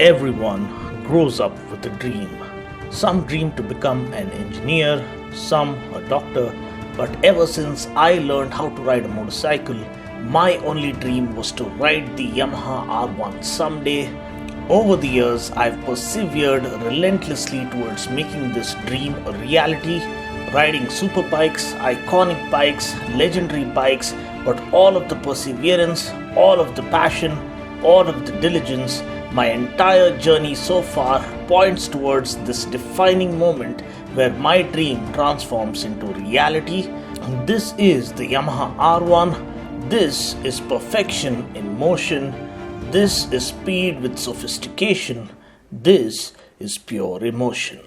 Everyone grows up with a dream. Some dream to become an engineer, some a doctor, but ever since I learned how to ride a motorcycle, my only dream was to ride the Yamaha R1 someday. Over the years, I've persevered relentlessly towards making this dream a reality, riding super bikes, iconic bikes, legendary bikes, but all of the perseverance, all of the passion, all of the diligence, my entire journey so far points towards this defining moment where my dream transforms into reality. This is the Yamaha R1. This is perfection in motion. This is speed with sophistication. This is pure emotion.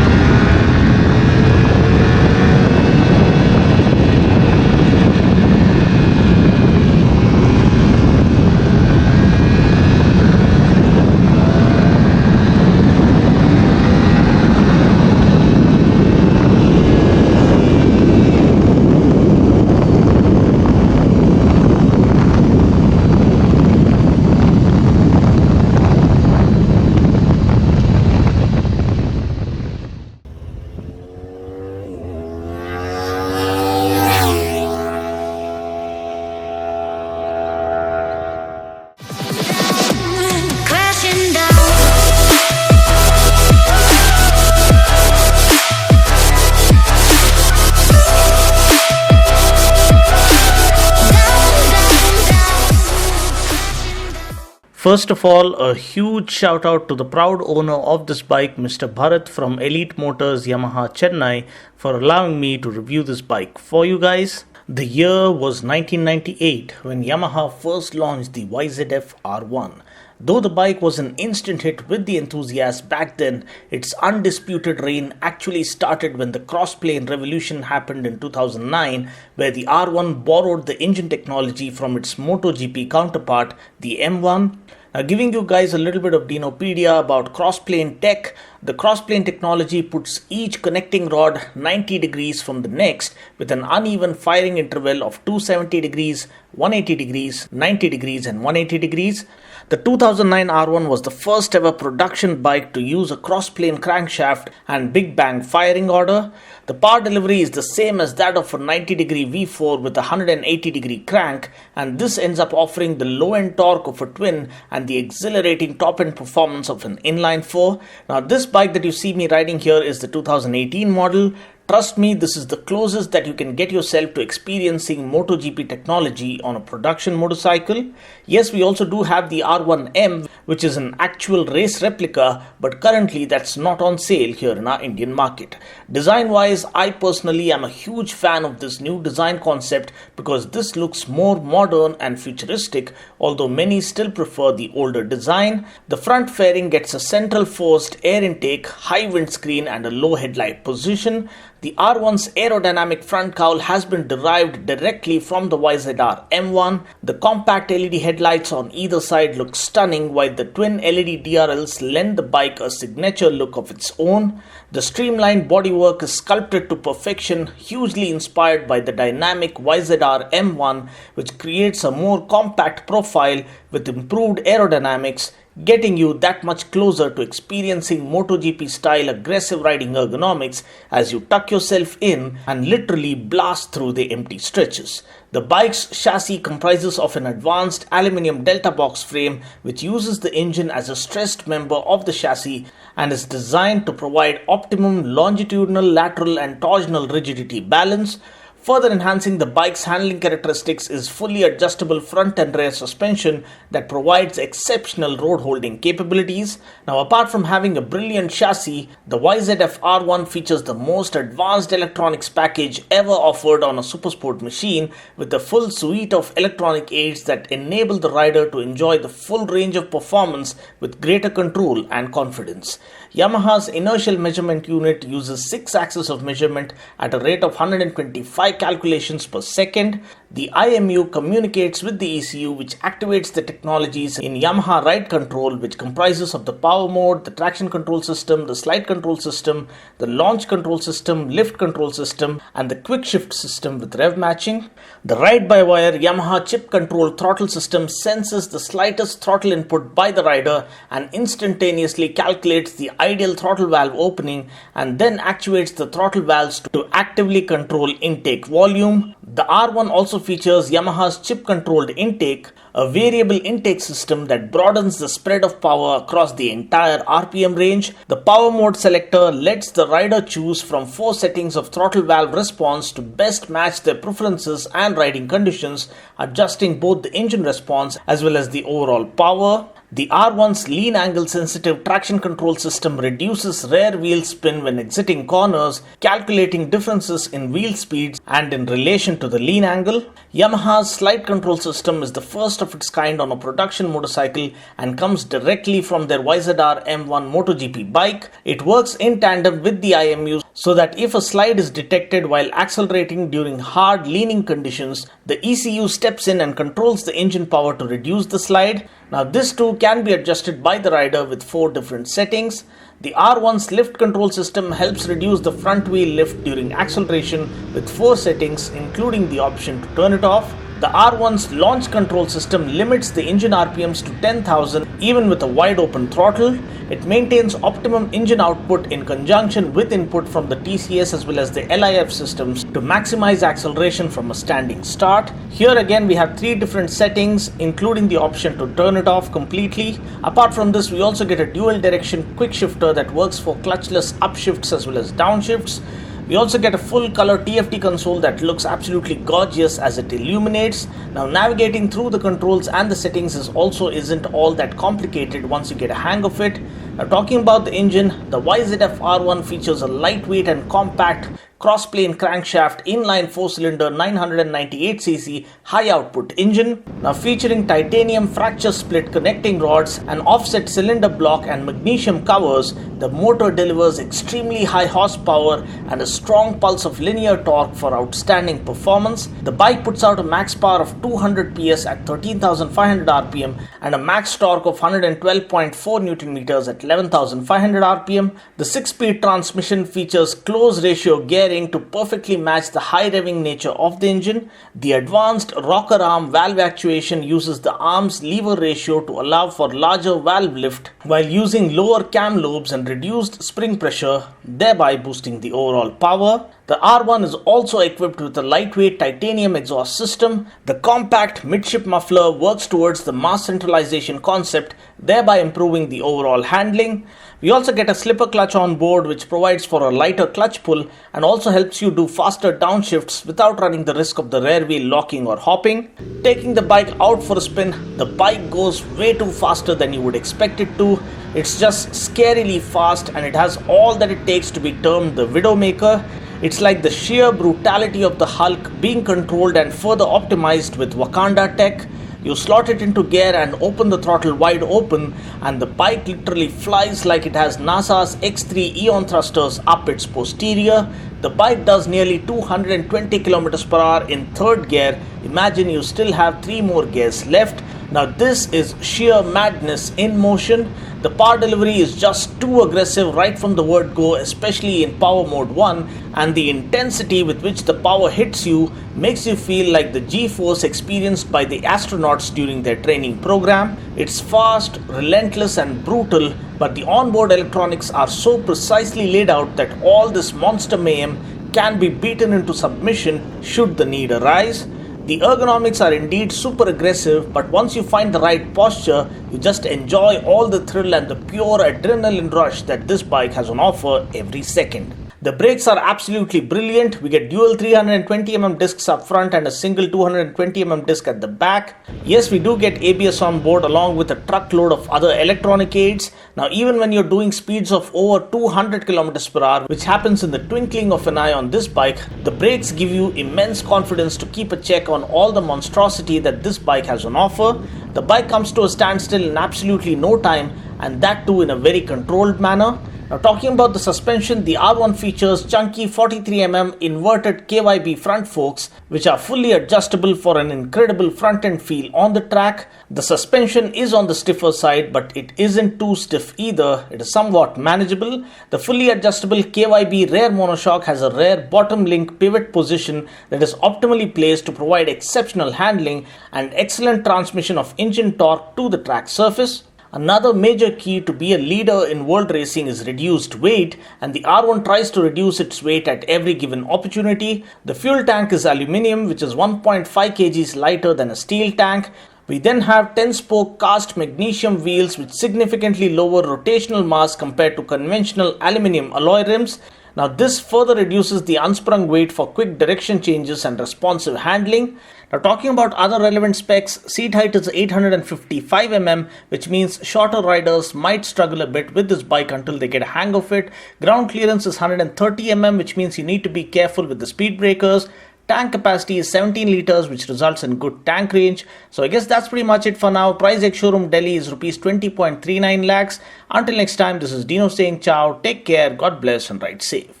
First of all, a huge shout out to the proud owner of this bike, Mr. Bharat from Elite Motors Yamaha Chennai, for allowing me to review this bike for you guys. The year was 1998 when Yamaha first launched the YZF R1. Though the bike was an instant hit with the enthusiasts back then, its undisputed reign actually started when the crossplane revolution happened in 2009, where the R1 borrowed the engine technology from its MotoGP counterpart, the M1. Now, giving you guys a little bit of Dinopedia about crossplane tech, the crossplane technology puts each connecting rod 90 degrees from the next with an uneven firing interval of 270 degrees, 180 degrees, 90 degrees and 180 degrees. The 2009 R1 was the first ever production bike to use a crossplane crankshaft and big bang firing order. The power delivery is the same as that of a 90 degree V4 with a 180 degree crank, and this ends up offering the low end torque of a twin and the exhilarating top end performance of an inline 4. Now this bike that you see me riding here is the 2018 model. Trust me, this is the closest that you can get yourself to experiencing MotoGP technology on a production motorcycle. Yes, we also do have the R1M, which is an actual race replica, but currently that's not on sale here in our Indian market. Design-wise, I personally am a huge fan of this new design concept because this looks more modern and futuristic, although many still prefer the older design. The front fairing gets a central forced air intake, high windscreen and a low headlight position. The R1's aerodynamic front cowl has been derived directly from the YZR M1. The compact LED headlights on either side look stunning, while the twin LED DRLs lend the bike a signature look of its own. The streamlined bodywork is sculpted to perfection, hugely inspired by the dynamic YZR M1, which creates a more compact profile with improved aerodynamics, getting you that much closer to experiencing MotoGP style aggressive riding ergonomics as you tuck yourself in and literally blast through the empty stretches. The bike's chassis comprises of an advanced aluminium delta box frame which uses the engine as a stressed member of the chassis and is designed to provide optimum longitudinal, lateral and torsional rigidity balance. Further enhancing the bike's handling characteristics is fully adjustable front and rear suspension that provides exceptional road holding capabilities. Now, apart from having a brilliant chassis, the YZF R1 features the most advanced electronics package ever offered on a supersport machine, with a full suite of electronic aids that enable the rider to enjoy the full range of performance with greater control and confidence. Yamaha's inertial measurement unit uses 6 axes of measurement at a rate of 125 calculations per second. The IMU communicates with the ECU, which activates the technologies in Yamaha Ride Control, which comprises of the power mode, the traction control system, the slide control system, the launch control system, lift control system, and the quick shift system with rev matching. The ride-by-wire Yamaha chip control throttle system senses the slightest throttle input by the rider and instantaneously calculates the ideal throttle valve opening and then actuates the throttle valves to actively control intake volume. The R1 also features Yamaha's chip-controlled intake, a variable intake system that broadens the spread of power across the entire RPM range. The power mode selector lets the rider choose from 4 settings of throttle valve response to best match their preferences and riding conditions, adjusting both the engine response as well as the overall power. The R1's lean angle sensitive traction control system reduces rear wheel spin when exiting corners, calculating differences in wheel speeds and in relation to the lean angle. Yamaha's slide control system is the first of its kind on a production motorcycle and comes directly from their YZR M1 MotoGP bike. It works in tandem with the IMU so that if a slide is detected while accelerating during hard leaning conditions, the ECU steps in and controls the engine power to reduce the slide. Now this too can be adjusted by the rider with 4 different settings. The R1's lift control system helps reduce the front wheel lift during acceleration with 4 settings, including the option to turn it off. The R1's launch control system limits the engine RPMs to 10,000 even with a wide open throttle. It maintains optimum engine output in conjunction with input from the TCS as well as the LIF systems to maximize acceleration from a standing start. Here again we have 3 different settings, including the option to turn it off completely. Apart from this, we also get a dual direction quick shifter that works for clutchless upshifts as well as downshifts. We also get a full color TFT console that looks absolutely gorgeous as it illuminates. Now navigating through the controls and the settings isn't all that complicated once you get a hang of it. Now talking about the engine, the YZF R1 features a lightweight and compact cross-plane crankshaft inline 4-cylinder 998cc high-output engine. Now featuring titanium fracture split connecting rods, an offset cylinder block and magnesium covers, the motor delivers extremely high horsepower and a strong pulse of linear torque for outstanding performance. The bike puts out a max power of 200 PS at 13,500 RPM and a max torque of 112.4 Nm at 11,500 RPM. The 6-speed transmission features close ratio gearing to perfectly match the high revving nature of the engine. The advanced rocker arm valve actuation uses the arm's lever ratio to allow for larger valve lift while using lower cam lobes and reduced spring pressure, thereby boosting the overall power. The R1 is also equipped with a lightweight titanium exhaust system. The compact midship muffler works towards the mass centralization concept, thereby improving the overall handling. We also get a slipper clutch on board, which provides for a lighter clutch pull and also helps you do faster downshifts without running the risk of the rear wheel locking or hopping. Taking the bike out for a spin, the bike goes way too faster than you would expect it to. It's just scarily fast and it has all that it takes to be termed the Widowmaker. It's like the sheer brutality of the Hulk being controlled and further optimized with Wakanda tech. You slot it into gear and open the throttle wide open and the bike literally flies like it has NASA's X3 Eon thrusters up its posterior. The bike does nearly 220 km per hour in 3rd gear. Imagine you still have 3 more gears left. Now this is sheer madness in motion. The power delivery is just too aggressive right from the word go, especially in power mode 1, and the intensity with which the power hits you makes you feel like the G-force experienced by the astronauts during their training program. It's fast, relentless and brutal, but the onboard electronics are so precisely laid out that all this monster mayhem can be beaten into submission should the need arise. The ergonomics are indeed super aggressive, but once you find the right posture, you just enjoy all the thrill and the pure adrenaline rush that this bike has on offer every second. The brakes are absolutely brilliant. We get dual 320mm discs up front and a single 220mm disc at the back. Yes, we do get ABS on board along with a truckload of other electronic aids. Now even when you're doing speeds of over 200 km per hour, which happens in the twinkling of an eye on this bike, the brakes give you immense confidence to keep a check on all the monstrosity that this bike has on offer. The bike comes to a standstill in absolutely no time, and that too in a very controlled manner. Now talking about the suspension, the R1 features chunky 43mm inverted KYB front forks which are fully adjustable for an incredible front end feel on the track. The suspension is on the stiffer side, but it isn't too stiff either. It is somewhat manageable. The fully adjustable KYB rear monoshock has a rear bottom link pivot position that is optimally placed to provide exceptional handling and excellent transmission of engine torque to the track surface. Another major key to be a leader in world racing is reduced weight, and the R1 tries to reduce its weight at every given opportunity. The fuel tank is aluminium, which is 1.5 kgs lighter than a steel tank. We then have 10-spoke cast magnesium wheels with significantly lower rotational mass compared to conventional aluminium alloy rims. Now this further reduces the unsprung weight for quick direction changes and responsive handling. Now talking about other relevant specs, seat height is 855mm, which means shorter riders might struggle a bit with this bike until they get a hang of it. Ground clearance is 130mm, which means you need to be careful with the speed breakers. Tank capacity is 17 liters, which results in good tank range. So I guess that's pretty much it for now. Price ex showroom Delhi is rupees 20.39 lakhs. Until next time, this is Dinos saying ciao, take care, God bless and ride safe.